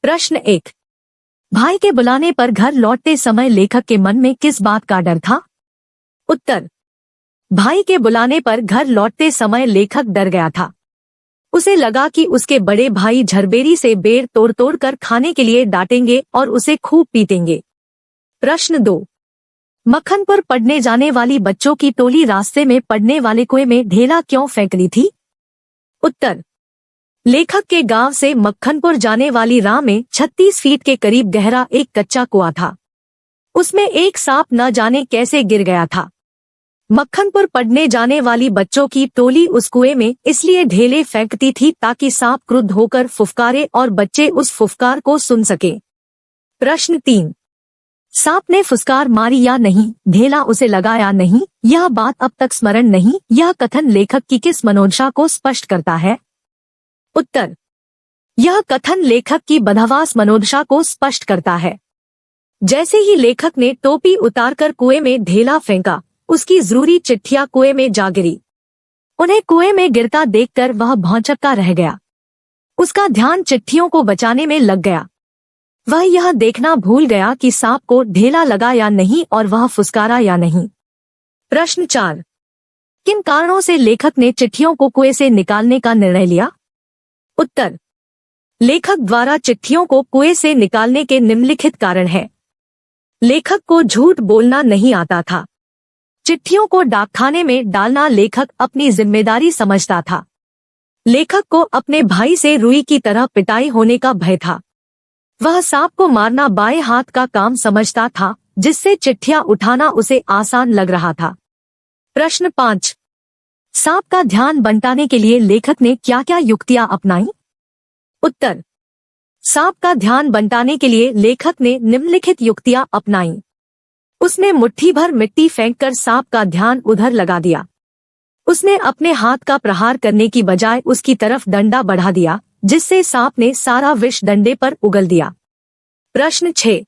प्रश्न 1। भाई के बुलाने पर घर लौटते समय लेखक के मन में किस बात का डर था? उत्तर। भाई के बुलाने पर घर लौटते समय लेखक डर गया था। उसे लगा कि उसके बड़े भाई झरबेरी से बेर तोड़ तोड़ कर खाने के लिए डांटेंगे और उसे खूब पीटेंगे। प्रश्न 2। मक्खनपुर पढ़ने जाने वाली बच्चों की टोली रास्ते में पड़ने वाले कुएं में ढेला क्यों फेंक ली थी? उत्तर। लेखक के गांव से मक्खनपुर जाने वाली राह में 36 फीट के करीब गहरा एक कच्चा कुआं था। उसमें एक सांप न जाने कैसे गिर गया था। मक्खनपुर पढ़ने जाने वाली बच्चों की टोली उस कुएं में इसलिए ढेले फेंकती थी ताकि सांप क्रुद्ध होकर फुफकारे और बच्चे उस फुफकार को सुन सके। प्रश्न 3। सांप ने फुसकार मारी या नहीं, ढेला उसे लगा या नहीं, यह बात अब तक स्मरण नहीं। यह कथन लेखक की किस मनोदशा को स्पष्ट करता है? उत्तर। यह कथन लेखक की बदहवास मनोदशा को स्पष्ट करता है। जैसे ही लेखक ने टोपी उतारकर कुएं में ढेला फेंका, उसकी जरूरी चिट्ठियां कुएं में जा गिरी। उन्हें कुएं में गिरता देखकर वह भौंचक्का रह गया। उसका ध्यान चिट्ठियों को बचाने में लग गया। वह यह देखना भूल गया कि सांप को ढेला लगा या नहीं और वह फुसकारा या नहीं। प्रश्न 4। किन कारणों से लेखक ने चिट्ठियों को कुएं से निकालने का निर्णय लिया? उत्तर। लेखक द्वारा चिट्ठियों को कुएं से निकालने के निम्नलिखित कारण हैं। लेखक को झूठ बोलना नहीं आता था। चिट्ठियों को डाकखाने में डालना लेखक अपनी जिम्मेदारी समझता था। लेखक को अपने भाई से रुई की तरह पिटाई होने का भय था। वह सांप को मारना बाएं हाथ का काम समझता था, जिससे चिट्ठियां उठाना उसे आसान लग रहा था। प्रश्न 5। सांप का ध्यान बंटाने के लिए लेखक ने क्या क्या युक्तियां अपनाई? उत्तर। सांप का ध्यान बंटाने के लिए लेखक ने निम्नलिखित युक्तियां अपनाई। उसने मुट्ठी भर मिट्टी फेंककर सांप का ध्यान उधर लगा दिया। उसने अपने हाथ का प्रहार करने की बजाय उसकी तरफ डंडा बढ़ा दिया, जिससे सांप ने सारा विष डंडे पर उगल दिया। प्रश्न 6।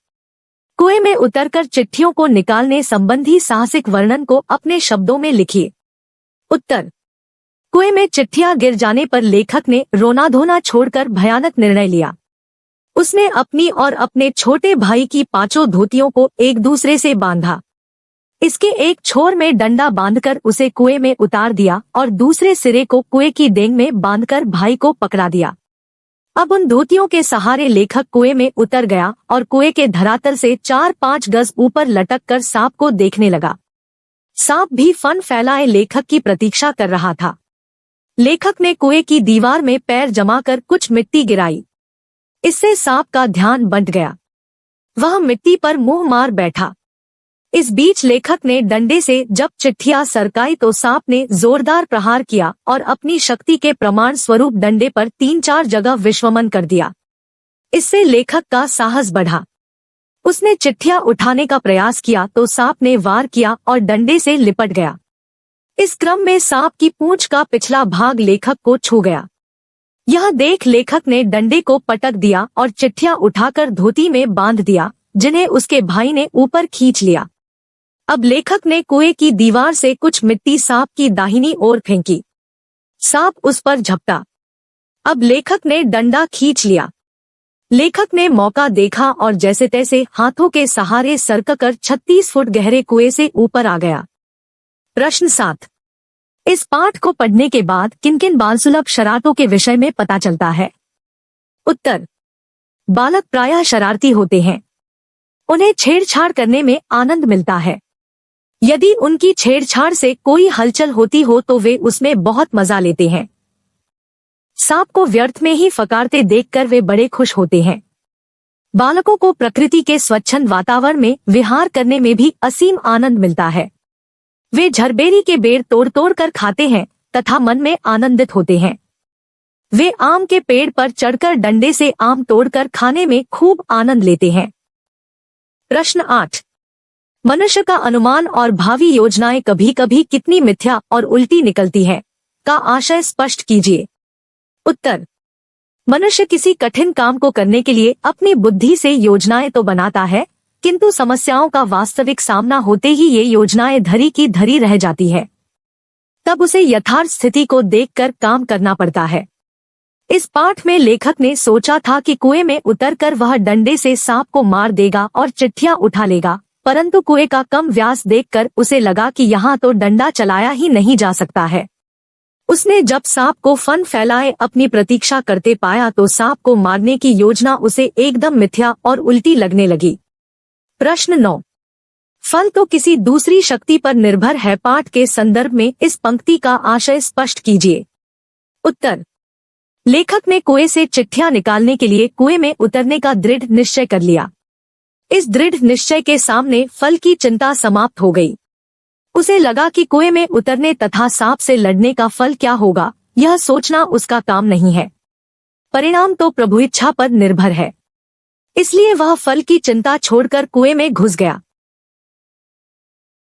कुएं में उतरकर चिट्ठियों को निकालने संबंधी साहसिक वर्णन को अपने शब्दों में लिखिए। उत्तर। कुएं में चिट्ठियां गिर जाने पर लेखक ने रोना धोना छोड़कर भयानक निर्णय लिया। उसने अपनी और अपने छोटे भाई की 5 धोतियों को एक दूसरे से बांधा। इसके एक छोर में डंडा बांधकर उसे कुएं में उतार दिया और दूसरे सिरे को कुएं की डेंग में बांधकर भाई को पकड़ा दिया। अब उन धोतियों के सहारे लेखक कुएं में उतर गया और कुएं के धरातल से 4-5 गज ऊपर लटक कर सांप को देखने लगा। सांप भी फन फैलाए लेखक की प्रतीक्षा कर रहा था। लेखक ने कुएं की दीवार में पैर जमाकर कुछ मिट्टी गिराई। इससे सांप का ध्यान बंट गया। वह मिट्टी पर मुंह मार बैठा। इस बीच लेखक ने डंडे से जब चिट्ठियां सरकाई तो सांप ने जोरदार प्रहार किया और अपनी शक्ति के प्रमाण स्वरूप डंडे पर 3-4 जगह विश्वमन कर दिया। इससे लेखक का साहस बढ़ा। उसने चिट्ठियां उठाने का प्रयास किया तो सांप ने वार किया और डंडे से लिपट गया। इस क्रम में सांप की पूंछ का पिछला भाग लेखक को छू गया। यह देख लेखक ने डंडे को पटक दिया और चिट्ठियां उठाकर धोती में बांध दिया, जिन्हें उसके भाई ने ऊपर खींच लिया। अब लेखक ने कुएं की दीवार से कुछ मिट्टी सांप की दाहिनी ओर फेंकी। सांप उस पर झपटा। अब लेखक ने डंडा खींच लिया। लेखक ने मौका देखा और जैसे तैसे हाथों के सहारे सरककर 36 फुट गहरे कुएं से ऊपर आ गया। प्रश्न 7। इस पाठ को पढ़ने के बाद किन किन बालसुलभ शरारतों के विषय में पता चलता है? उत्तर। बालक प्रायः शरारती होते हैं। उन्हें छेड़छाड़ करने में आनंद मिलता है। यदि उनकी छेड़छाड़ से कोई हलचल होती हो तो वे उसमें बहुत मजा लेते हैं। सांप को व्यर्थ में ही फकारते देखकर वे बड़े खुश होते हैं। बालकों को प्रकृति के स्वच्छंद वातावरण में विहार करने में भी असीम आनंद मिलता है। वे झरबेरी के बेर तोड़ तोड़ कर खाते हैं तथा मन में आनंदित होते हैं। वे आम के पेड़ पर चढ़कर डंडे से आम तोड़कर खाने में खूब आनंद लेते हैं। प्रश्न 8। मनुष्य का अनुमान और भावी योजनाएं कभी कभी कितनी मिथ्या और उल्टी निकलती है, का आशय स्पष्ट कीजिए। उत्तर। मनुष्य किसी कठिन काम को करने के लिए अपनी बुद्धि से योजनाएं तो बनाता है, किंतु समस्याओं का वास्तविक सामना होते ही ये योजनाएं धरी की धरी रह जाती है। तब उसे यथार्थ स्थिति को देखकर काम करना पड़ता है। इस पाठ में लेखक ने सोचा था कि कुएं में उतरकर वह डंडे से सांप को मार देगा और चिट्ठियां उठा लेगा, परंतु कुएं का कम व्यास देखकर उसे लगा कि यहाँ तो डंडा चलाया ही नहीं जा सकता है। उसने जब सांप को फन फैलाए अपनी प्रतीक्षा करते पाया तो सांप को मारने की योजना उसे एकदम मिथ्या और उल्टी लगने लगी। प्रश्न 9। फल तो किसी दूसरी शक्ति पर निर्भर है। पाठ के संदर्भ में इस पंक्ति का आशय स्पष्ट कीजिए। उत्तर। लेखक ने कुएं से चिट्ठियां निकालने के लिए कुएं में उतरने का दृढ़ निश्चय कर लिया। इस दृढ़ निश्चय के सामने फल की चिंता समाप्त हो गई। उसे लगा कि कुएं में उतरने तथा सांप से लड़ने का फल क्या होगा, यह सोचना उसका काम नहीं है। परिणाम तो प्रभु इच्छा पर निर्भर है। इसलिए वह फल की चिंता छोड़कर कुएं में घुस गया।